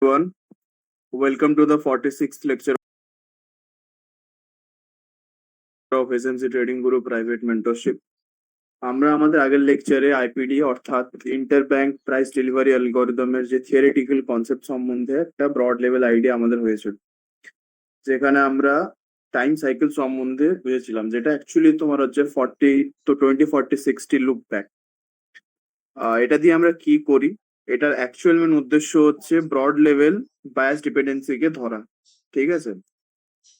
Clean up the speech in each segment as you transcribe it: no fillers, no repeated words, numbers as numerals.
Everyone, welcome to the 46th lecture of SMC Trading Guru Private Mentorship. আমরা আমাদের আগের লেকচারে আইপিডি অর্থাৎ ইন্টারব্যাংক প্রাইস ডেলিভারি অ্যালগরিদমের যে থিওরিটিক্যাল কনসেপ্ট সম্বন্ধে একটা ব্রড লেভেল আইডিয়া আমাদের হয়েছিল, যেখানে আমরা টাইম সাইকেল সম্বন্ধে বুঝেছিলাম, যেটা অ্যাকচুয়ালি তোমার হচ্ছে 20 40 60 লুক ব্যাক। এটা দিয়ে আমরা কি করি, এটার অ্যাকচুয়াল মেন উদ্দেশ্য হচ্ছে ব্রড লেভেল বায়াস ডিপেন্ডেন্সিকে ধরা। ঠিক আছে,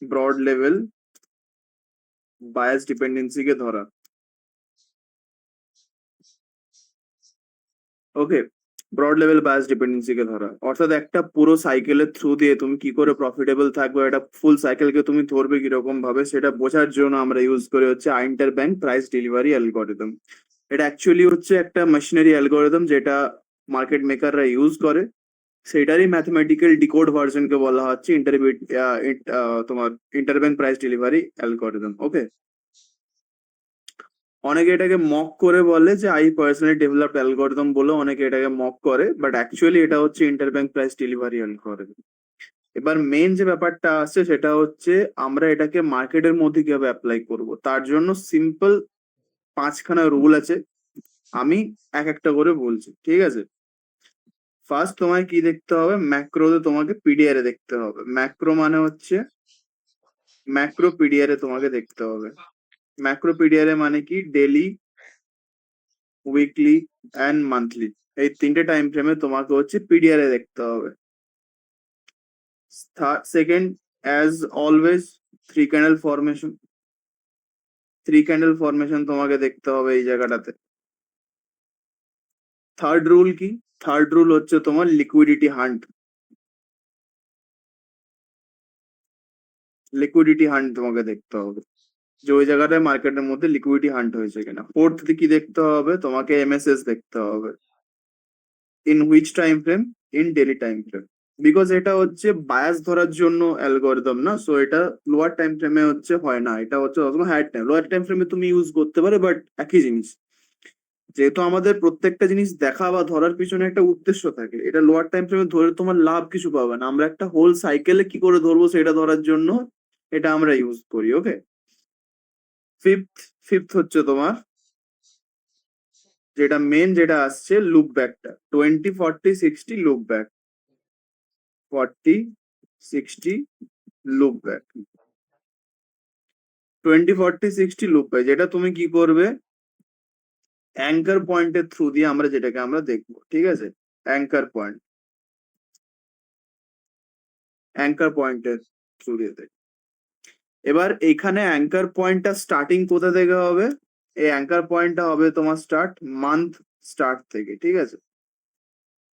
ব্রড লেভেল বায়াস ডিপেন্ডেন্সিকে ধরা। ওকে, ব্রড লেভেল বায়াস ডিপেন্ডেন্সিকে ধরা অর্থাৎ একটা পুরো সাইকেলের থ্রু দিয়ে তুমি কি করে প্রফিটেবল থাকবে, এটা ফুল সাইকেলকে তুমি ধরবে কিরকম ভাবে, সেটা বোঝার জন্য আমরা ইউজ করে হচ্ছে ইন্টারব্যাংক প্রাইস ডেলিভারি অ্যালগরিদম। এটা অ্যাকচুয়ালি হচ্ছে একটা মেশিনারি অ্যালগরিদম যেটা মার্কেট মেকাররা ইউজ করে। সেটারই ম্যাথমেটিক্যাল ডিকোড ভার্সনকে বলা হচ্ছে তোমার ইন্টারব্যাংক প্রাইস ডেলিভারি অ্যালগরিদম। ওকে, অনেকে এটাকে মক করে বলে যে আই পার্সোনালি ডেভেলপড অ্যালগরিদম বলে, অনেকে এটাকে মক করে, বাট অ্যাকচুয়ালি এটা হচ্ছে ইন্টারব্যাংক প্রাইস ডেলিভারি অ্যালগরিদম। এবার মেন যে ব্যাপারটা আছে সেটা হচ্ছে আমরা এটাকে মার্কেটের মধ্যে কিভাবে অ্যাপ্লাই করব, তার জন্য সিম্পল 5খানা রুল আছে। আমি এক একটা করে বলছি, ঠিক আছে? ফার্স্ট তোমায় কি দেখতে হবে, ম্যাক্রোতে তোমাকে পিডিআর এ দেখতে হবে। ম্যাক্রো মানে হচ্ছে ম্যাক্রো পিডিআর এ তোমাকে দেখতে হবে। ম্যাক্রো পিডিআর এ মানে কি, ডেলি, উইকলি অ্যান্ড মান্থলি, এই 3টে টাইম ফ্রেমে তোমাকে হচ্ছে পিডিআর এ দেখতে হবে। Second, as always 3 candle formation. 3 candle formation তোমাকে দেখতে হবে এই জায়গাটাতে। থার্ড রুল কি, থার্ড রুল হচ্ছে তোমার লিকুইডিটি হান্ট। লিকুইডিটি হান্ট তোমাকে দেখতে হবে, যে ওই জায়গাটায় মার্কেটের মধ্যে লিকুইডিটি হান্ট হয়েছে কিনা। ফোর্থ কি দেখতে হবে, তোমাকে এমএসএস দেখতে হবে। In which time frame, in daily time frame. Because এটা হচ্ছে বায়াস ধরার জন্য অ্যালগরিদম না, সো এটা লোয়ার টাইম ফ্রেমে হচ্ছে হয় না, এটা হচ্ছে হায়ার টাইম। লোয়ার টাইম ফ্রেমে তুমি ইউজ করতে পারো, বাট একই জিনিস। যেহেতু আমাদের প্রত্যেকটা জিনিস দেখা বা ধরার পিছনে একটা উদ্দেশ্য থাকে, এটা লোয়ার টাইম ফ্রেমে ধরে তোমার লাভ কিছু পাবে না। আমরা একটা হোল সাইকেলে কি করে ধরবো সেটা ধরার জন্য এটা আমরা ইউজ করি। ওকে, ফিফথ ফিফথ হচ্ছে তোমার যেটা মেন যেটা আসছে, লুক ব্যাকটা। 20 40 60 look back. 40 60 look back. 20 40 60 look back, যেটা তুমি কি করবে, অ্যাঙ্কার পয়েন্টের থ্রু দিয়ে আমরা যেটাকে আমরা দেখবো। ঠিক আছে, অ্যাঙ্কার পয়েন্ট, অ্যাঙ্কার পয়েন্টের থ্রু দিয়ে দেখবো। এবার এইখানে অ্যাঙ্কার পয়েন্টটা স্টার্টিং কোথা থেকে হবে, এই অ্যাঙ্কার পয়েন্টটা হবে তোমার স্টার্ট মান্থ স্টার্ট থেকে। ঠিক আছে,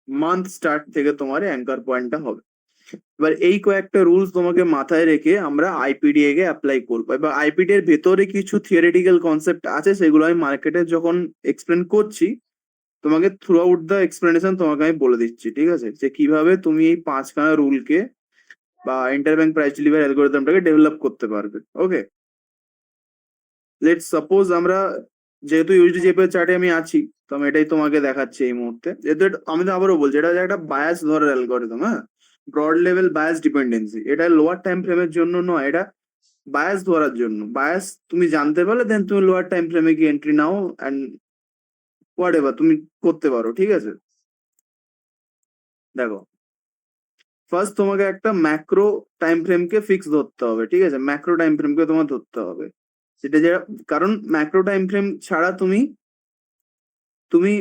মান্থ স্টার্ট থেকে তোমার অ্যাঙ্কার পয়েন্টটা হবে। এবার এই কয়েকটা রুলস তোমাকে মাথায় রেখে আমরা আইপিডিএ কে অ্যাপ্লাই করবো। এবার আইপিডি এর ভেতরে কিছু থিওরিটিক্যাল কনসেপ্ট আছে, সেগুলো আমি মার্কেটে যখন এক্সপ্লেন করছি তোমাকে থ্রু আউট দ্য এক্সপ্লেনেশন তোমাকে আমি বলে দিচ্ছি। ঠিক আছে, যে কিভাবে তুমি এই 5খানা রুলকে বা ইন্টারব্যাংক প্রাইস ডেলিভারি অ্যালগরিদমটাকে ডেভেলপ করতে পারবে। ওকে, লেটস সাপোজ আমরা, যেহেতু ইউএসডিজেপি চার্টে আমি আছি, তো আমি এটাই তোমাকে দেখাচ্ছি এই মুহূর্তে। যেহেতু আমি তো আবারও বলছি, এটা একটা বায়াস ধরার অ্যালগরিদম। হ্যাঁ, ব্রড লেভেল বায়াস ডিপেন্ডেন্সি, এটা লোয়ার টাইম ফ্রেমের জন্য নয়, এটা বায়াস ধরার জন্য। বায়াস তুমি জানতে পারলে দেন তুমি লোয়ার টাইম ফ্রেমে গিয়ে এন্ট্রি নাও এন্ড হোয়াট এভার তুমি করতে পারো। ঠিক আছে, দেখো, ফার্স্ট তোমাকে একটা ম্যাক্রো টাইম ফ্রেমকে ফিক্স ধরতে হবে। ঠিক আছে, ম্যাক্রো টাইম ফ্রেমকে তোমার ধরতে হবে, সেটা যে, কারণ ম্যাক্রো টাইম ফ্রেম ছাড়া তুমি তুমি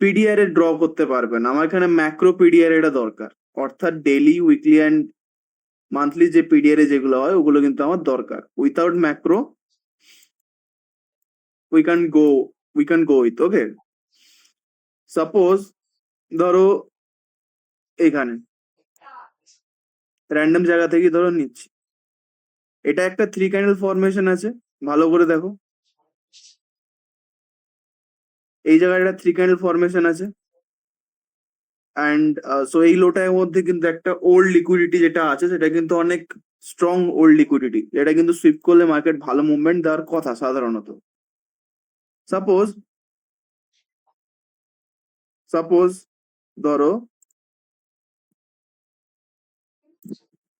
পিডিআর এ ড্র করতে পারবে না। আমার এখানে ম্যাক্রো পিডিআর এটা দরকার, অর্থাৎ ডেইলি, উইকলি অ্যান্ড মান্থলি যে পিডিআর এ যেগুলো হয় ওগুলো কিন্তু আমার দরকার। Without macro we can go with. Okay, suppose ধরো এখানে র্যান্ডম জায়গা থেকে ধরো নিচ্ছি, এটা একটা 3 ক্যান্ডেল ফরমেশন আছে, ভালো করে দেখো, এই জায়গায় একটা 3 ক্যান্ডেল ফরমেশন আছে। অ্যান্ড সো এই লোটার মধ্যে কিন্তু একটা ওল্ড লিকুইডিটি যেটা আছে, সেটা কিন্তু অনেক স্ট্রং ওল্ড লিকুইডিটি, যেটা কিন্তু সুইপ করলে মার্কেট ভালো মুভমেন্ট দেওয়ার কথা সাধারণত। সাপোজ সাপোজ ধরো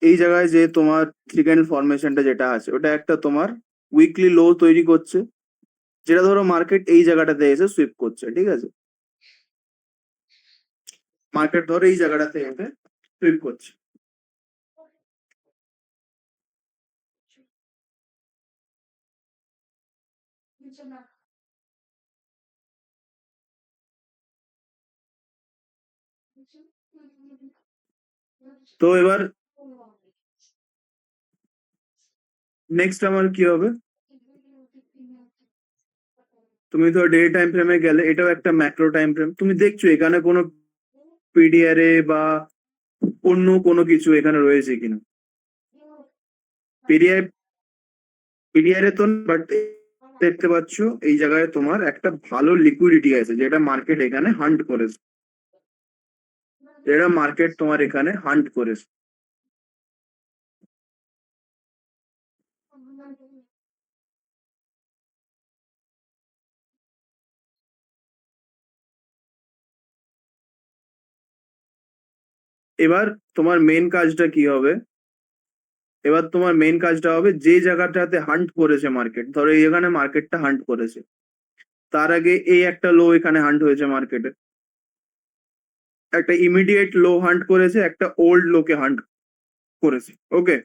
এই জায়গায় যে তোমার থ্রি ক্যান্ডেল ফরমেশনটা যেটা আছে ওটা একটা তোমার উইকলি লো তৈরি করছে, যেটা ধরো মার্কেট এই জায়গাটাতে এসে সুইপ করছে, ঠিক আছে? মার্কেট ধরো এই জায়গাটাতে এসে সুইপ করছে। তো এবার নেক্সট আমার কি হবে, তুমি তো ডে টাইম ফ্রেমে গেলে, এটাও একটা ম্যাক্রো টাইম ফ্রেম, তুমি দেখছো এখানে কোনো পিডিআর এ বা অন্য কোনো কিছু এখানে রয়েছে কিনা। পিডিআর পিডিআর এ তো বাট দেখতে পাচ্ছ এই জায়গায় তোমার একটা ভালো লিকুইডিটি আছে, যেটা মার্কেট এখানে হান্ট করেছে, যেটা মার্কেট তোমার এখানে হান্ট করেছে। এবার তোমার মেন কাজটা কি হবে, এবার তোমার মেন কাজটা হবে যে জায়গাটাতে হান্ট করেছে মার্কেট, ধরো এই এখানে মার্কেটটা হান্ট করেছে, তার আগে এই একটা লো এখানে হান্ট হয়েছে মার্কেটে, একটা ইমিডিয়েট লো হান্ট করেছে, একটা ওল্ড লোকে হান্ট করেছে। ওকে,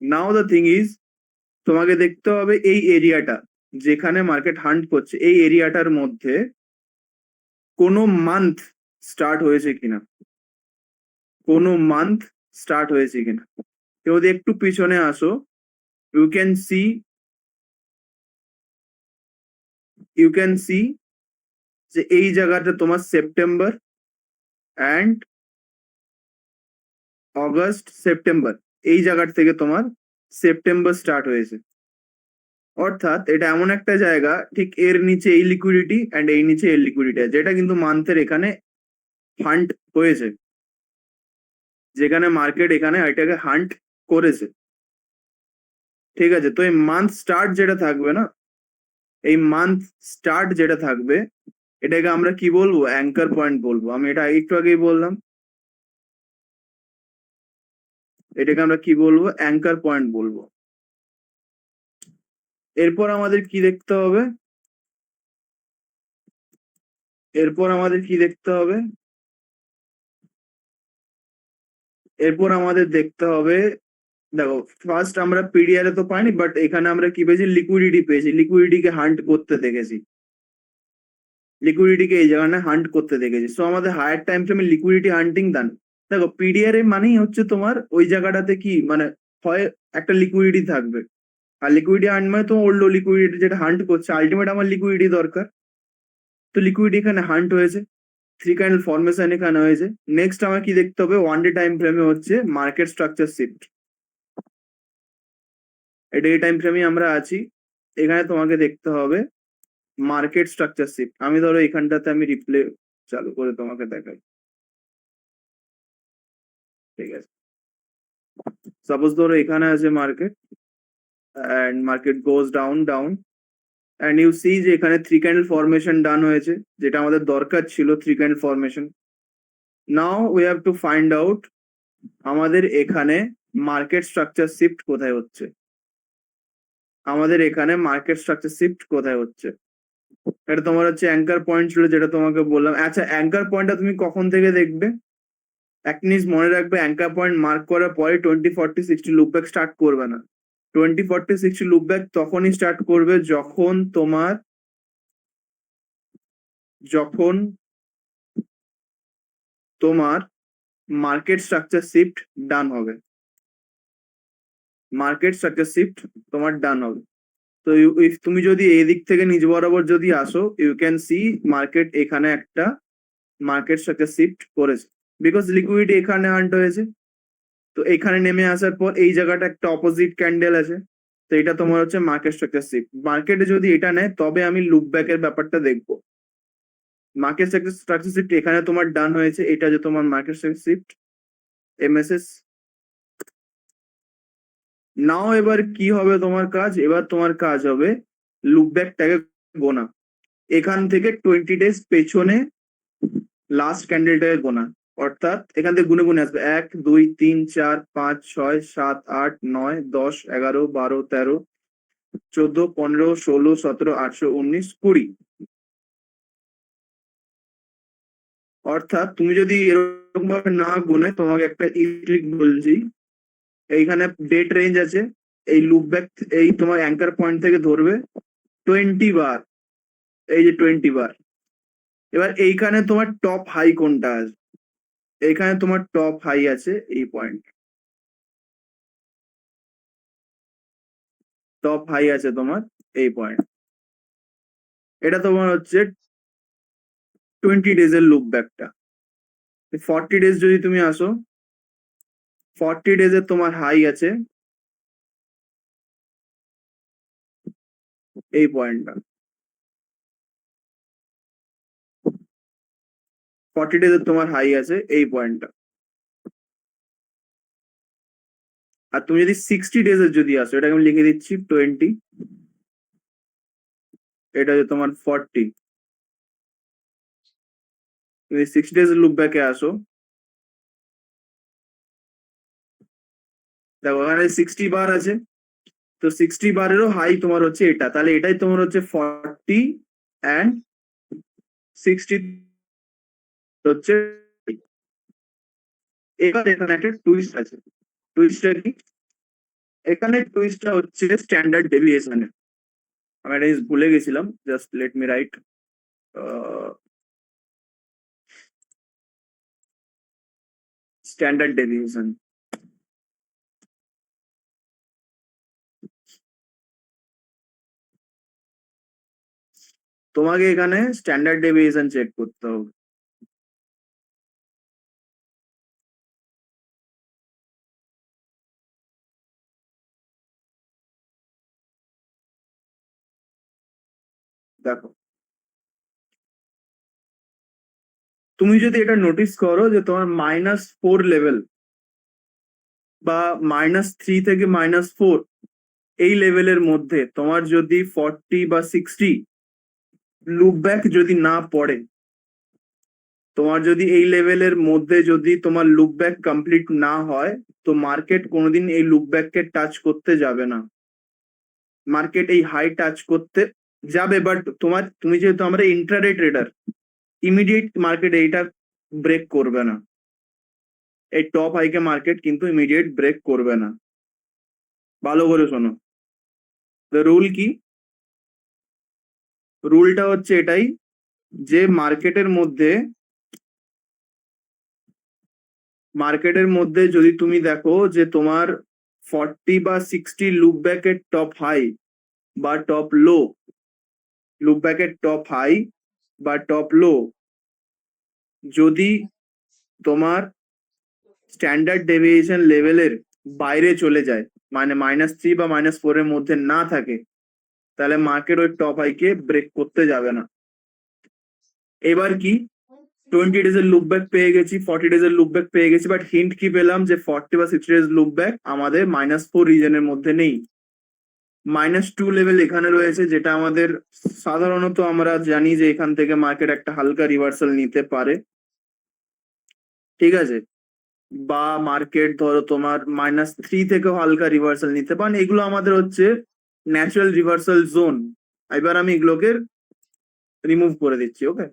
নাও দ্য থিং ইজ, তোমাকে দেখতে হবে এই এরিয়াটা যেখানে মার্কেট হান্ট করছে, এই এরিয়াটার মধ্যে কোনো মান্থ স্টার্ট হয়েছে কিনা, কোনো মান্থ স্টার্ট হয়েছে কিনা। যদি একটু পিছনে আসো, you can see, you can see যে এই জায়গাটা তোমার সেপ্টেম্বর অ্যান্ড অগস্ট, সেপ্টেম্বর, এই জায়গার থেকে তোমার সেপ্টেম্বর স্টার্ট হয়েছে। অর্থাৎ এটা এমন একটা জায়গা, ঠিক এর নিচে এই লিকুইডিটি অ্যান্ড এই নিচে এই লিকুইডিটি, যেটা কিন্তু মান্থের এখানে হান্ট হয়েছে, যেখানে মার্কেট এখানে এটাকে হান্ট করেছে, ঠিক আছে? তো এই মান্থ স্টার্ট যেটা থাকবে না, এই মান্থ স্টার্ট যেটা থাকবে, এটাকে আমরা কি বলবো, অ্যাঙ্কার পয়েন্ট বলবো। আমি এটা একটু আগেই বললাম, এটাকে আমরা কি বলবো, অ্যাঙ্কার পয়েন্ট বলবো। এরপর আমাদের কি দেখতে হবে, এরপর আমাদের কি দেখতে হবে, এরপর আমাদের দেখতে হবে, দেখো ফার্স্ট আমরা পিডিআর এ তো পাইনি, বাট এখানে আমরা কি পেয়েছি, লিকুইডিটি পেয়েছি, লিকুইডিটিকে হান্ট করতে দেখেছি, লিকুইডিটিকে এই জায়গায় হান্ট করতে দেখেছি। সো আমাদের হায়ার টাইম ফ্রেমে লিকুইডিটি হান্টিং দান। দেখো পিডিআর এ মানেই হচ্ছে তোমার ওই জায়গাটাতে কি মানে, হয় একটা লিকুইডিটি থাকবে, আর লিকুইডিটি হান্ট মানে তোমার ওল্ড লিকুইডিটি যেটা হান্ট করছে, আলটিমেট আমার লিকুইডিটি দরকার, তো লিকুইডিটি এখানে হান্ট হয়েছে, থ্রি ক্যান্ডেল ফরমেশন এখানে হয়েছে। নেক্সট আমার কি দেখতে হবে, ওয়ান ডে টাইম ফ্রেমে হচ্ছে market structure shift, day time ফ্রেমে আমরা আছি, এখানে তোমাকে দেখতে হবে মার্কেট স্ট্রাকচার শিফট। আমি ধরো এখানটাতে আমি রিপ্লে চালু করে তোমাকে দেখাই, ঠিক আছে? সাপোজ ধরো এখানে আছে market, and market goes down down, and you see যে এখানে থ্রি ক্যান্ডেল ফরমেশন ডান হয়েছে, যেটা আমাদের দরকার ছিল, three candle formation. Now we have to find out আমাদের এখানে মার্কেট স্ট্রাকচার শিফট কোথায় হচ্ছে, আমাদের এখানে মার্কেট স্ট্রাকচার শিফট কোথায় হচ্ছে। এটা তোমার হচ্ছে অ্যাঙ্কার পয়েন্ট ছিল, যেটা তোমাকে বললাম। আচ্ছা, অ্যাঙ্কার পয়েন্টটা তুমি কখন থেকে দেখবে, এক জিনিস মনে রাখবে, অ্যাঙ্কার পয়েন্ট মার্ক করার পরে 20, 40, 60 লুপব্যাক স্টার্ট করবে না। 20, 40, 60 লুপব্যাক তখনই স্টার্ট করবে যখন তোমার, যখন তোমার মার্কেট স্ট্রাকচার শিফট ডান হবে, মার্কেট স্ট্রাকচার শিফট তোমার ডান হবে। তো ইফ তুমি যদি এই দিক থেকে নিচ বরাবর যদি আসো, ইউ ক্যান সি মার্কেট এখানে একটা মার্কেট স্ট্রাকচার শিফট করেছে, বিকজ লিকুইডিটি এখানে হান্ট হয়েছে। তো এখানে নেমে আসার পর এই জায়গাটা একটা অপোজিট ক্যান্ডেল আছে, তো এটা তোমার হচ্ছে মার্কেট স্ট্রাকচার শিফট। মার্কেটে যদি এটা নেয় তবে আমি লুপ ব্যাকের ব্যাপারটা দেখবো। মার্কেট স্ট্রাকচার শিফট এখানে তোমার ডান হয়েছে, এটা যে তোমার মার্কেট স্ট্রাকচার শিফট এমএসএস। নাও এবার কি হবে তোমার কাজ, এবার তোমার কাজ হবে লুপ ব্যাকটাকে গোনা, এখান থেকে 20 ডেজ পেছনে লাস্ট ক্যান্ডেলটাকে গোনা। অর্থাৎ এখান থেকে গুনে গুনে আসবে 1 2 3 4 5 6 7 8 9 10 11 12 13 14 15 16 17 18 19 20। অর্থাৎ তুমি যদি এরকম ভাবে না গুনে, তোমাকে একটা ট্রিক বলছি। এইখানে ডেট রেঞ্জ আছে, এই লুপ ব্যাক, এই তোমার অ্যাঙ্কার পয়েন্ট থেকে ধরবে 20 বার, এই যে 20 বার। এবার এইখানে তোমার টপ হাই কোনটা আছে? এইখানে তোমার টপ হাই আছে এই পয়েন্ট, টপ হাই আছে তোমার এই পয়েন্ট। এটা তোমার হচ্ছে 20 ডেজের লুপ ব্যাকটা। 40 ডেজ যদি তুমি আসো, 40 ডেজের তোমার হাই আছে এই পয়েন্টটা। 40 ডেজের তোমার হাই আছে এই পয়েন্টটা। আর তুমি যদি 60 ডেজের যদি আসো, এটাকে আমি লিখে দিচ্ছি 20, এটা হচ্ছে তোমার 40। তুমি 60 ডেজ লুপ ব্যাকে আসো, দেখো এখানে 60 বার আছে, তো 60 বারেরও হাই তোমার হচ্ছে এটা, তাহলে এটাই তোমার হচ্ছে 40 and 60 হচ্ছে। এবার এখানে একটা টুইস্ট আছে। টুইস্টটা কি? এখানে টুইস্টটা হচ্ছে স্ট্যান্ডার্ড ডেভিয়েশনে। আমি একটা জিনিস ভুলে গেছিলাম, just let me right. Standard deviation, তোমাকে এখানে স্ট্যান্ডার্ড ডেভিয়েশন চেক করতে হবে। দেখো, তুমি যদি এটা নোটিস করো যে তোমার -4 লেভেল বা -3 থেকে -4, এই লেভেলের মধ্যে তোমার যদি 40 বা 60 লুপ ব্যাক যদি না পড়ে, তোমার যদি এই লেভেলের মধ্যে যদি তোমার লুপ ব্যাক কমপ্লিট না হয়, তো মার্কেট কোনোদিন এই লুপ ব্যাককে টাচ করতে যাবে না। মার্কেট এই হাই টাচ করতে যাবে, বাট তুমি যেহেতু আমরা ইন্ট্রাডে ট্রেডার, ইমিডিয়েট মার্কেট এইটা ব্রেক করবে না। এই টপ হাইকে মার্কেট কিন্তু ইমিডিয়েট ব্রেক করবে না। ভালো করে শোনো, রুল কি? রুলটা হচ্ছে এটাই যে মার্কেটের মধ্যে যদি তুমি দেখো যে তোমার 40 বা 60 লুপ ব্যাকের টপ হাই বা টপ লো, লুপ ব্যাকের টপ হাই বা টপ লো যদি তোমার স্ট্যান্ডার্ড ডেভিয়েশন লেভেলের বাইরে চলে যায়, মানে -3 বা -4 এর মধ্যে না থাকে, তাহলে মার্কেট ওই টপ হাইকে ব্রেক করতে যাবে না। এবার কি, 20 ডেজের লুপ ব্যাক পেয়ে গেছি, 40 ডেজের লুপ ব্যাক পেয়ে গেছি, বাট হিন্ট কি পেলাম যে 40 বা 60 ডেজ লুপ ব্যাক আমাদের -4 রিজনের মধ্যে নেই। -2 লেভেল এখানে রয়েছে, যেটা আমাদের সাধারণত আমরা জানি যে এখান থেকে মার্কেট একটা হালকা রিভার্সাল নিতে পারে, ঠিক আছে? বা মার্কেট ধরো তোমার -3 থেকেও হালকা রিভার্সাল নিতে পারেন, এগুলো আমাদের হচ্ছে ন্যাচারাল রিভার্সাল জোন। এবার আমি এগুলোকে রিমুভ করে দিচ্ছি, ওকে?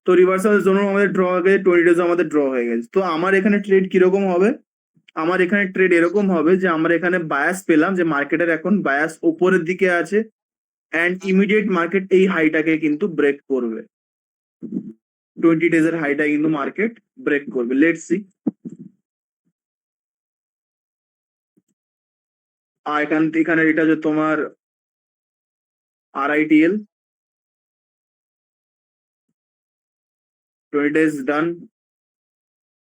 তো রিভার্সাল জোনও আমাদের ড্র হয়ে গেছে, 20 ডেজ আমাদের ড্র হয়ে গেছে। তো আমার এখানে ট্রেড কিরকম হবে? আমার এখানে ট্রেড এরকম হবে যে আমরা এখানে বায়াস পেলাম যে মার্কেটের এখন বায়াস উপরের দিকে আছে, অ্যান্ড ইমিডিয়েট মার্কেট এই হাইটাকে কিন্তু ব্রেক করবে। 20 ডেজের হাইটা কিন্তু মার্কেট ব্রেক করবে, লেটস সি। আর এখানে এটা যে তোমার RITL, 20 ডেজ ডান,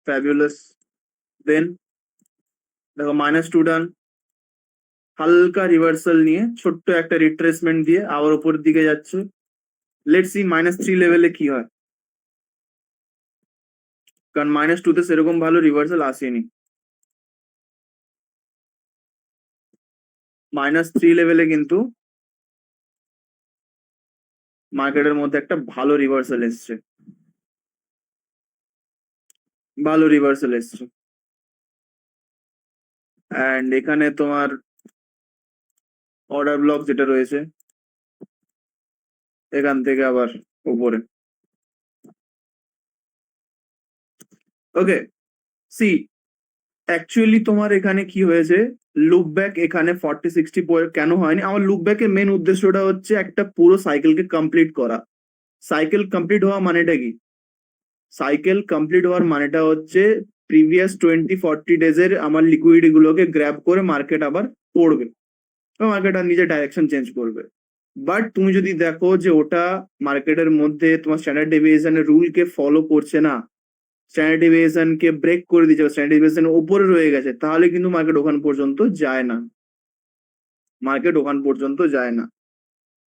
ফ্যাবুলাস। দেন দেখো -2 ডান, হালকা রিভার্সাল নিয়ে ছোট্ট একটা রিট্রেসমেন্ট দিয়ে আবার উপরের দিকে যাচ্ছে। লেটস সি -3 লেভেলে কি হয়, কারণ -2 তে সেরকম ভালো রিভার্সাল আসেনি। -3 লেভেলে কিন্তু মার্কেটের মধ্যে একটা ভালো রিভার্সাল এসছে। ভালো রিভার্সাল এসছে। অ্যান্ড এখানে তোমার অর্ডার ব্লক যেটা রয়েছে এখান থেকে আবার উপরে। ওকে, সি অ্যাকচুয়ালি তোমার এখানে কি হয়েছে, লুপ ব্যাক এখানে 40-60 কেন হয়নি? আমার লুপ ব্যাকের মেন উদ্দেশ্যটা হচ্ছে একটা পুরো সাইকেলকে কমপ্লিট করা। সাইকেল কমপ্লিট হওয়া মানেটা কি? সাইকেল কমপ্লিট হওয়ার মানেটা হচ্ছে প্রিভিয়াস 20-40 ডেজের আমার লিকুইডিটি গুলোকে গ্র্যাব করে মার্কেট আবার পড়বে, মার্কেট আর নিজের ডাইরেকশন চেঞ্জ করবে। বাট তুমি যদি দেখো যে ওটা মার্কেটের মধ্যে তোমার স্ট্যান্ডার্ড ডেভিয়েশনের রুলকে ফলো করছে না, স্ট্যান্ডার্ড ডেভিয়েশন কে ব্রেক করে দিচ্ছে, স্ট্যান্ডার্ড ডেভিয়েশনের উপরে রয়ে গেছে, তাহলে কিন্তু মার্কেট ওখান পর্যন্ত যায় না, মার্কেট ওখান পর্যন্ত যায় না।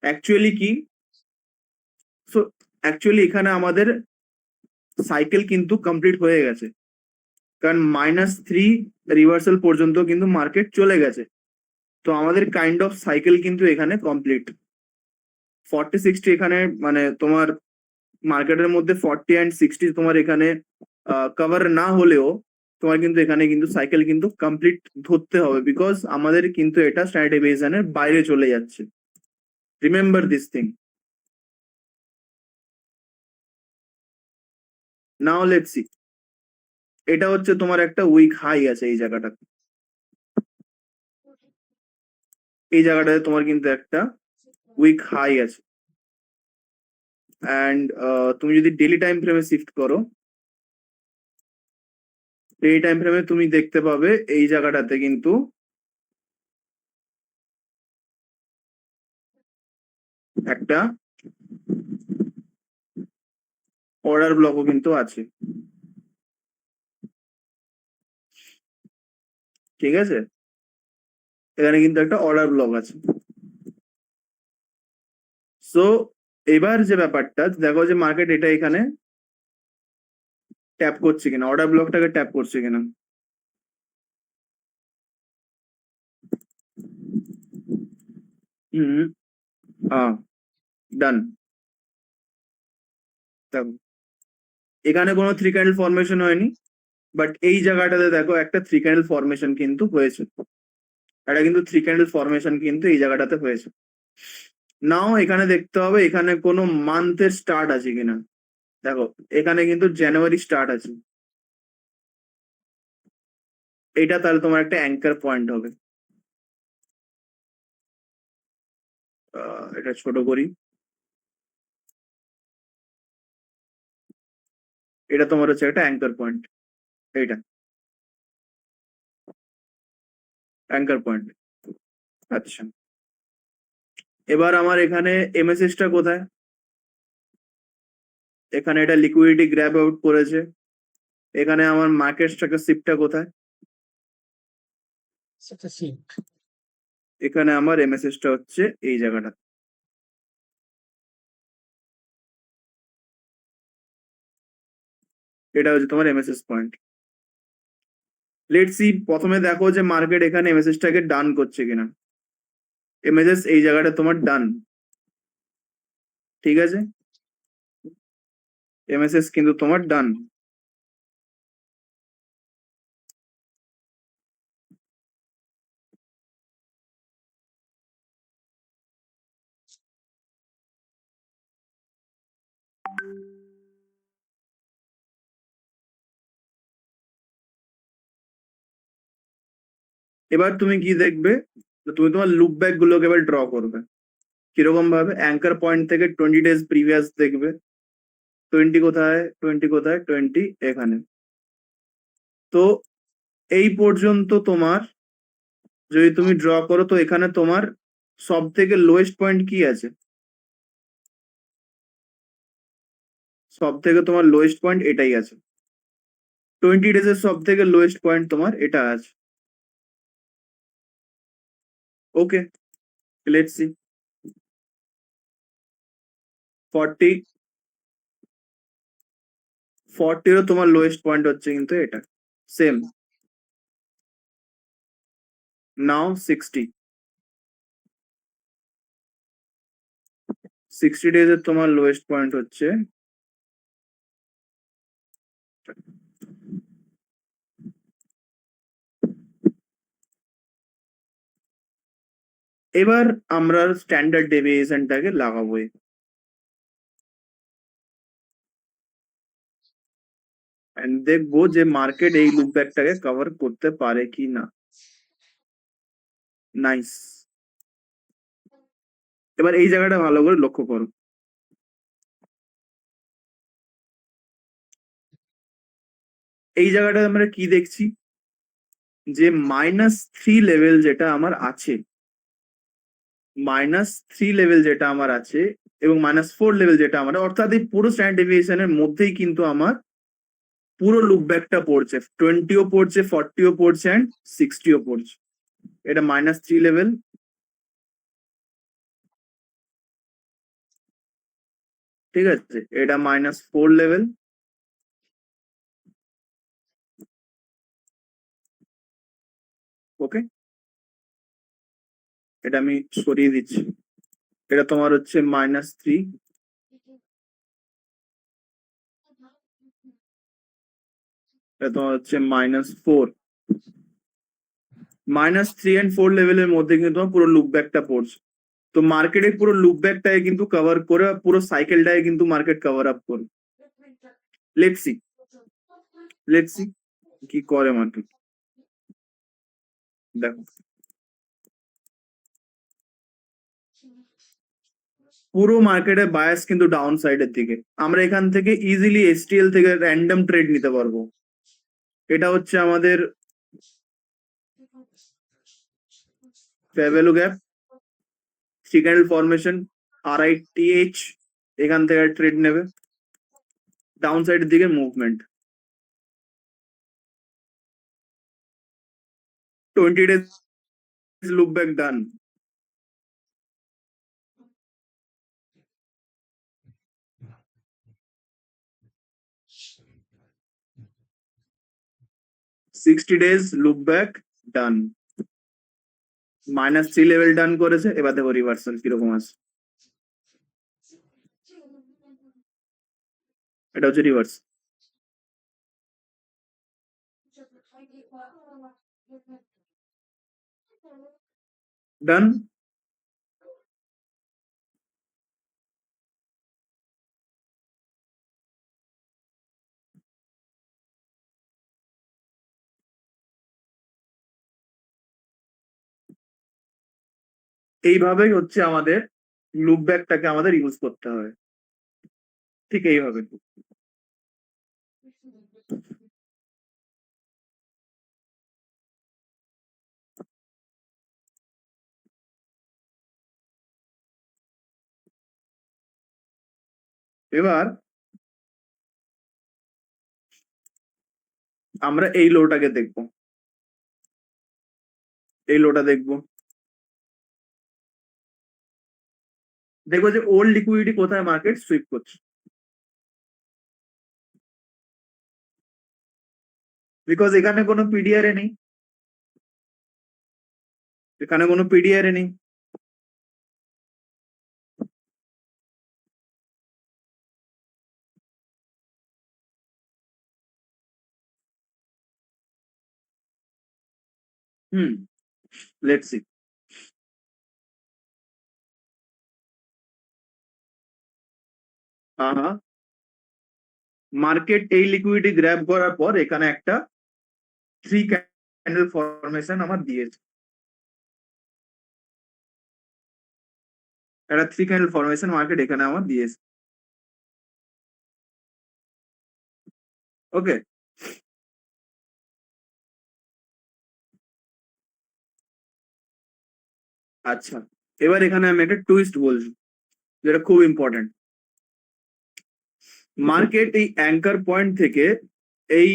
অ্যাকচুয়ালি কি, সো অ্যাকচুয়ালি এখানে আমাদের সাইকেল কিন্তু কমপ্লিট হয়ে গেছে, কারণ -3 রিভার্সাল পর্যন্ত কিন্তু মার্কেট চলে গেছে। তো আমাদের কাইন্ড অফ সাইকেল কিন্তু এখানে কমপ্লিট। 40-60 এখানে মানে তোমার মার্কেটের মধ্যে 40 and 60 তোমার এখানে কভার না হলেও তোমার কিন্তু এখানে কিন্তু সাইকেল কিন্তু কমপ্লিট ধরতে হবে, বিকজ আমাদের কিন্তু এটা স্ট্যান্ডার্ড ডেভিয়েশনের বাইরে চলে যাচ্ছে। Remember this thing. Now let's see, এটা হচ্ছে তোমার একটা উইক হাই আছে এই জায়গাটা, এই জায়গাটাতে তোমার কিন্তু একটা উইক হাই আছে। অ্যান্ড তুমি যদি ডেলি টাইম ফ্রেমে শিফট করো, ডেলি টাইম ফ্রেমে তুমি দেখতে পাবে এই জায়গাটাতে কিন্তু একটা অর্ডার ব্লকও কিন্তু আছে, ঠিক আছে? এখানে কিন্তু একটা অর্ডার ব্লক আছে। সো এবার যে ব্যাপারটা দেখো যে মার্কেট এটা এখানে ট্যাপ করছে কিনা, অর্ডার ব্লকটাকে ট্যাপ করছে কিনা। হুম, হ্যাঁ, ডান। দেখো এখানে কোনো থ্রি ক্যান্ডেল ফরমেশন হয়নি, বাট এই জায়গাটাতে দেখো একটা থ্রি ক্যান্ডেল ফরমেশন কিন্তু হয়েছে, এটা কিন্তু থ্রি ক্যান্ডেল ফরমেশন কিন্তু এই জায়গাটাতে হয়েছে। নাও এখানে দেখতে হবে এখানে কোনো মান্থের স্টার্ট আছে কিনা। দেখো এখানে কিন্তু জানুয়ারি স্টার্ট আছে, এটা তাহলে তোমার একটা অ্যাঙ্কার পয়েন্ট হবে। এটা ছোট করি, এটা তোমার হচ্ছে একটা অ্যাঙ্কার পয়েন্ট, এইটা অ্যাঙ্কার পয়েন্ট। আচ্ছা, এবার আমার এখানে এমএসএস টা কোথায়? এখানে এটা লিকুইডিটি গ্র্যাব আউট করেছে। এখানে আমার মার্কেট স্ট্রাকচার শিপটা কোথায়? এখানে আমার এমএসএস টা হচ্ছে এই জায়গাটা, এটা হচ্ছে তোমার এমএসএস পয়েন্ট। লেটস সি, প্রথমে দেখো যে মার্কেট এখানে এমএসএস টাকে ডান করছে কিনা। এমএসএস এই জায়গাটা তোমার ডান, ঠিক আছে? এমএসএস কিন্তু তোমার ডান। এবার তুমি কি দেখবে, তুমি তোমার লুপ ব্যাক গুলোকে এবার ড্র করবে। কিরকম ভাবে? অ্যাঙ্কার পয়েন্ট থেকে 20 ডেজ প্রিভিয়াস দেখবে, 20 কোথায়, 20 কোথায়, 20 এখানে। তো এই পর্যন্ত তোমার যদি তুমি ড্র করো, তো এখানে তোমার সব থেকে লোয়েস্ট পয়েন্ট কি আছে? সব থেকে তোমার লোয়েস্ট পয়েন্ট এটাই আছে, 20 ডেজের সব থেকে লোয়েস্ট পয়েন্ট তোমার এটা আছে। ওকে, লেটস সি। 40, 40 তোমার লোয়েস্ট পয়েন্ট হচ্ছে কিন্তু এটা, সেম। নাও 60, 60 ডেজের তোমার লোয়েস্ট পয়েন্ট হচ্ছে এবার আমরা স্ট্যান্ডার্ড ডেভিয়েশনটাকে লাগাবো, এন্ড দেখবো যে মার্কেট এই লুপ ব্যাকটাকে কভার করতে পারে কি না। নাইস। এবার এই জায়গাটা ভালো করে লক্ষ্য করো। এই জায়গাটা আমরা কি দেখছি, যে -3 লেভেল যেটা আমার আছে, -3 লেভেল যেটা আমার আছে এবং -4 লেভেল যেটা আমার, অর্থাৎ এই পুরো স্ট্যান্ডার্ড ডেভিয়েশনের মধ্যেই কিন্তু আমার পুরো লুপ ব্যাকটা পড়ছে, 20ও পড়ছে, 40ও পড়ছে অ্যান্ড 60ও পড়ছে। এটা -3 লেভেল, ঠিক আছে, এটা -4 লেভেল, ওকে, এটা আমি সরিয়ে দিচ্ছি। এটা তোমার হচ্ছে -3, এটা তোমার হচ্ছে -4। -3 and 4 লেভেলের মধ্যে কিন্তু তোমার পুরো লুপ ব্যাকটা পড়ছে। তো মার্কেটের পুরো লুপ ব্যাকটাকে কিন্তু কভার করে, পুরো সাইকেলটাকে কিন্তু মার্কেট কভার আপ করে। লেটস সি, লেটস সি কি করে মার্কেট। দেখো, পুরো মার্কেটের বায়াস কিন্তু ডাউন সাইডের দিকে। আমরা এখান থেকে ইজিলি এসটিএল থেকে র্যান্ডম ট্রেড নিতে পারবো। এটা হচ্ছে আমাদের fair value gap, three candle formation, RITH, এখান থেকে ট্রেড নেবে, ডাউন সাইডের দিকে movement, 20 days look back done, 60 days look back done, -3 level ডান করেছে। এবার দেখো রিভার্সাল কিরকম আছে, এটা হচ্ছে রিভার্স, ডান। এইভাবেই হচ্ছে আমাদের লুপ ব্যাকটাকে আমাদের ইউজ করতে হয়, ঠিক এইভাবে। এবার আমরা এই লোটাকে দেখবো, এই লোটা দেখবো, দেখবো যে ওল্ড লিকুইডিটি কোথায় মার্কেট সুইপ করছে। বিকজ এখানে কোনো পিডিআর এ নেই, এখানে কোনো পিডিআর এ নেই। হুম, লেটস সি। হ্যাঁ, মার্কেট এই লিকুইডিটি গ্র্যাব করার পর এখানে একটা থ্রি ক্যান্ডেল ফরমেশন আমার দিয়েছে, একটা থ্রি ক্যান্ডেল ফরমেশন মার্কেট এখানে আমার দিয়েছে, ওকে। আচ্ছা, এবার এখানে আমি একটা টুইস্ট বলছি, যেটা খুব ইম্পর্টেন্ট। মার্কেট এই অ্যাঙ্কার পয়েন্ট থেকে এই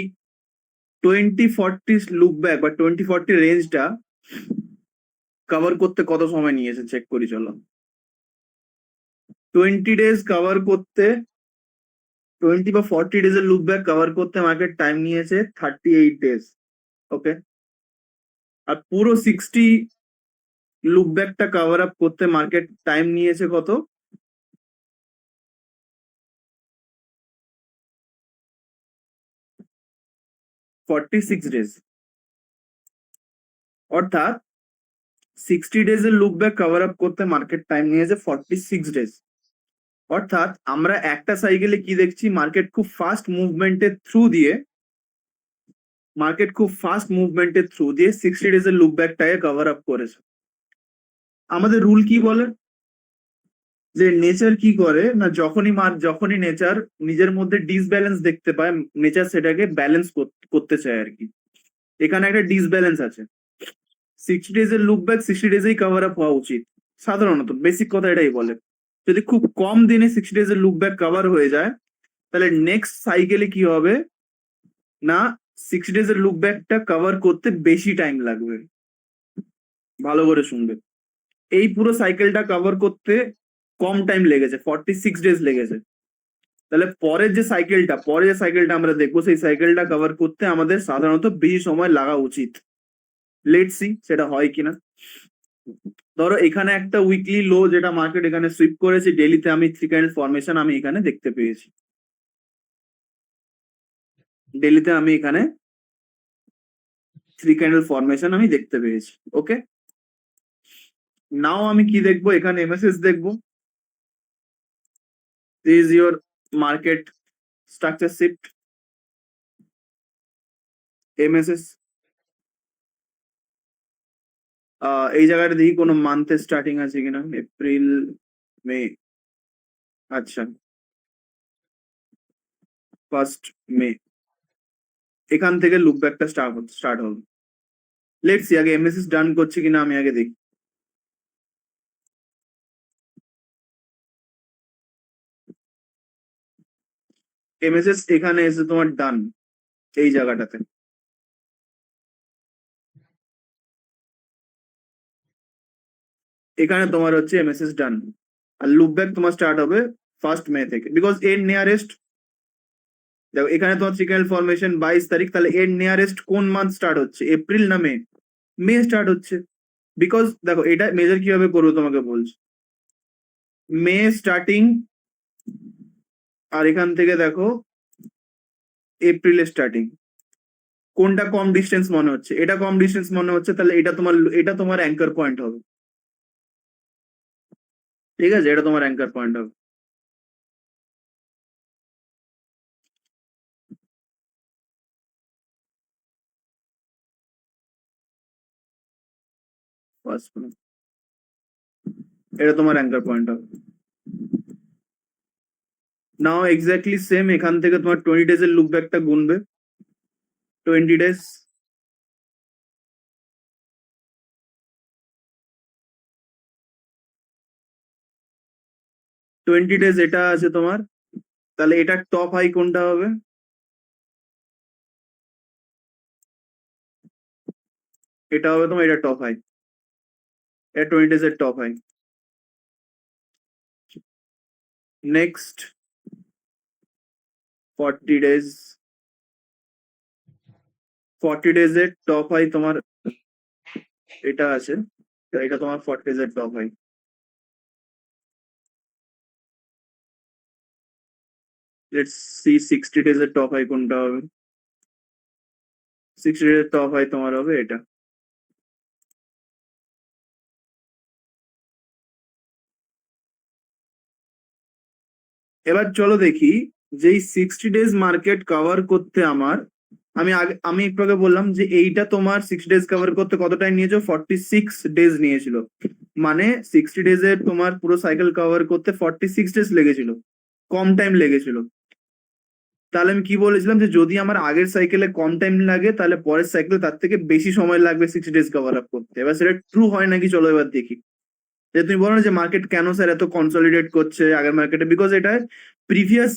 2040 লুক ব্যাক বা 2040 রেঞ্জটা কভার করতে কত সময় নিয়েছে চেক করি চলো। 20 days কভার করতে, 20 বা 40 days এর লুক ব্যাক কভার করতে মার্কেট টাইম নিয়েছে 38 days, ওকে। আর পুরো 60 লুক ব্যাকটা কভার আপ করতে মার্কেট টাইম নিয়েছে কত, 46 days। অর্থাৎ 60 ডেজ এর লুক ব্যাক কভার আপ করতে মার্কেট টাইম নিয়েছে 46 ডেজ। অর্থাৎ আমরা একটা সাইকেলে কি দেখছি, মার্কেট খুব ফাস্ট মুভমেন্টের থ্রু দিয়ে 60 ডেজ এর লুক ব্যাকটাকে কভার আপ করেছে। আমাদের রুল কি বলে যে নেচার কি করে না, যখনই নেচার নিজের মধ্যে ডিসব্যালেন্স দেখতে পায়, নেচার সেটাকে ব্যালেন্স করতে চায় আর কি। এখানে একটা ডিসব্যালেন্স আছে, 60 ডেজ এর লুক ব্যাক 60 ডেজেই কভার আপ হওয়া উচিত সাধারণত, বেসিক কথা এটাই বলে। যদি খুব কম দিনে 60 ডেজ এর লুক ব্যাক কভার হয়ে যায়, তাহলে নেক্সট সাইকেলে কি হবে না, 60 ডেজ এর লুক ব্যাকটা কভার করতে বেশি টাইম লাগবে। ভালো করে শুনবে, এই পুরো সাইকেলটা কভার করতে কম টাইম লেগেছে, 46 ডেজ লেগেছে। তাহলে পরের যে সাইকেলটা আমরা দেখবো, সেই সাইকেলটা কভার করতে আমাদের সাধারণত বেশি সময় লাগা উচিত। লেটস সি সেটা হয় কিনা। ধরো এখানে একটা উইকলি লো যেটা মার্কেট এখানে সুইপ করেছে, ডেলিতে আমি থ্রি ক্যান্ডেল ফরমেশন আমি এখানে দেখতে পেয়েছি। ডেলিতে আমি এখানে থ্রি ক্যান্ডেল ফরমেশন আমি দেখতে পেয়েছি। ওকে, নাও আমি কি দেখবো, এখানে এমএসএস দেখবো। This is your market structure shift, MSS. এই জায়গাটা দেখি কোনো মান্থের স্টার্টিং আছে কিনা, এপ্রিল, মে, আচ্ছা 1 মে, এখান থেকে লুক ব্যাকটা স্টার্ট হবে। লেটস সি আগে এমএসএস ডান করছে কিনা আমি আগে দেখি। এমএসএস এখানে এসে তোমার ডান, এই জায়গাটাতে এখানে তোমার হচ্ছে এমএসএস ডান, আর লুক ব্যাক তোমার স্টার্ট হবে 1 মে থেকে, বিকজ এর নিয়ারেস্ট, দেখো এখানে তোমার থ্রি ক্যান্ডেল ফরমেশন 22 তারিখ, তাহলে এর নিয়ারেস্ট কোন মান্থ স্টার্ট হচ্ছে, এপ্রিল না মে? মে স্টার্ট হচ্ছে। বিকজ দেখো এটা মেজার কিভাবে করবো তোমাকে বলছি, মে স্টার্টিং, আর এখান থেকে দেখো এপ্রিলের স্টার্টিং, কোনটা কম ডিস্টেন্স মনে হচ্ছে? এটা কম ডিস্টেন্স মনে হচ্ছে, তাহলে এটা তোমার অ্যাঙ্কার পয়েন্ট হবে। ঠিক আছে, এটা তোমার অ্যাঙ্কার পয়েন্ট হবে। First one, এটা তোমার অ্যাঙ্কার পয়েন্ট হবে। নাও এক্স্যাক্টলি সেম, এখান থেকে তোমার 20 ডেজ এর লুক ব্যাকটা গুনবে, 20 ডেজ, 20 ডেজ এটা আছে তোমার, তাহলে এটার টপ হাই কোনটা হবে? এটা হবে তোমার, এটা টপ হাই, এটা 20 ডেজ এর top high. Next 40 days, 40 days এর টপ হাই তোমার এটা আছে, তো এটা তোমার 40 ডেজ এর top high. Let's see 60 days এর টপ হাই কোনটা হবে, 60 ডেজ এর টপ হাই তোমার হবে এটা। এবার চলো দেখি, যেই 60 ডেজ মার্কেট কভার করতে আমার, আমি একটু আগে বললাম যে এইটা তোমার 60 ডেজ কভার করতে কত টাইম নিয়েছিল, 46 ডেজ নিয়েছিল। মানে 60 ডেজ এর তোমার পুরো সাইকেল কভার করতে 46 ডেজ লেগেছিল, কম টাইম লেগেছিল। তাহলে আমি কি বলেছিলাম যে যদি আমার আগের সাইকেলে কম টাইম লাগে, তাহলে পরের সাইকেলে তার থেকে বেশি সময় লাগবে 60 ডেজ কভার আপ করতে। এবার সেটা ট্রু হয় নাকি চলো এবার দেখি। যে তুমি বলো না যে মার্কেট কেন স্যার এত কনসলিডেট করছে আগের মার্কেটে, বিকজ এটা প্রিভিয়াস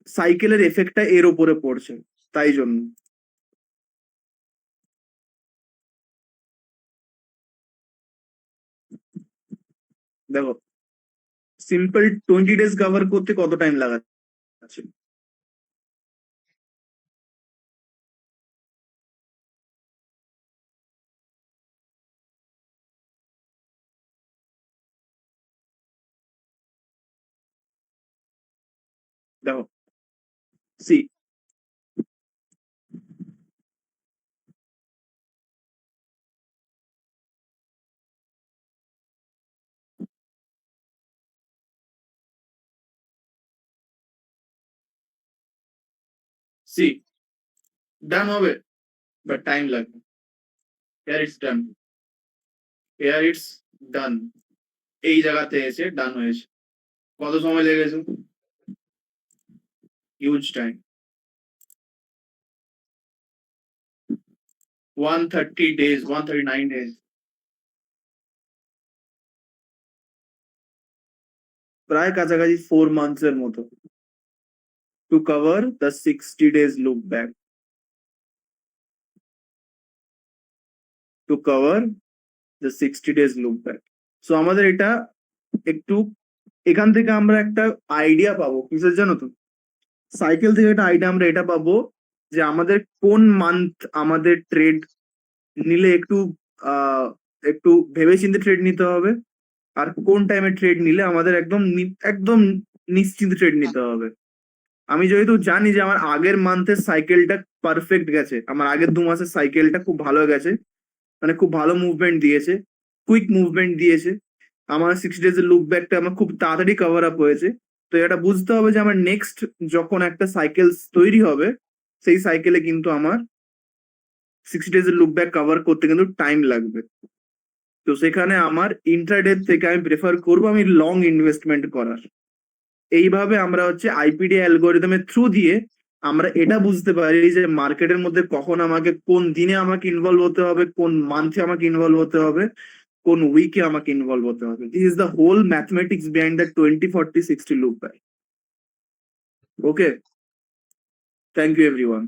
সাইকেলের এফেক্টটা এর উপরে পড়ছে, তাই জন্য। দেখো সিম্পল 20 ডেজ কভার করতে কত টাইম লাগাচ্ছে, দেখো সি, সি ডান হবে, বাট টাইম লাগবে। Here it's done, here it's ডান। এই জায়গাতে এসে ডান হয়েছে। কত সময় লেগেছে? Huge time. 130 days, 139 days। প্রায় কাছাকাছি 4 months এর মতো to cover the 60 days look back, to cover the 60 days look back. So আমাদের এটা একটু, এখান থেকে আমরা একটা আইডিয়া পাবো কিসের, জানো তো? সাইকেল থেকে একটা আইডিয়া আমরা এটা পাবো যে আমাদের কোন মান্থ আমাদের ট্রেড নিলে একটু একটু ভেবেচিন্তে ট্রেড নিতে হবে, আর কোন টাইমে ট্রেড নিলে আমাদের একদম একদম নিশ্চিন্ত ট্রেড নিতে হবে। আমি যেহেতু জানি যে আমার আগের মান্থের সাইকেলটা পারফেক্ট গেছে, আমার আগের 2 মাসের সাইকেলটা খুব ভালো গেছে, মানে খুব ভালো মুভমেন্ট দিয়েছে, কুইক মুভমেন্ট দিয়েছে, আমার 6 days এর লুক ব্যাকটা আমার খুব তাড়াতাড়ি কভার আপ হয়েছে। তো এটা বুঝতে হবে যে আমার নেক্সট যখন একটা সাইকেল তৈরি হবে, সেই সাইকেলে কিন্তু আমার 6 days এর লুক ব্যাক কভার করতে কিন্তু টাইম লাগবে। তো সেখানে আমার ইন্ট্রাডে থেকে আমি প্রেফার করবো আমি লং ইনভেস্টমেন্ট করার। এইভাবে আমরা হচ্ছে আইপিডি অ্যালগোরিদমের থ্রু দিয়ে আমরা এটা বুঝতে পারি যে মার্কেটের মধ্যে কখন আমাকে, কোন দিনে আমাকে ইনভলভ হতে হবে, কোন মান্থে আমাকে ইনভলভ হতে হবে, কোন উইকে আমাকে ইনভলভ হতে হবে। This is the whole mathematics behind the 20, 40, 60 loop back. Okay, thank you everyone.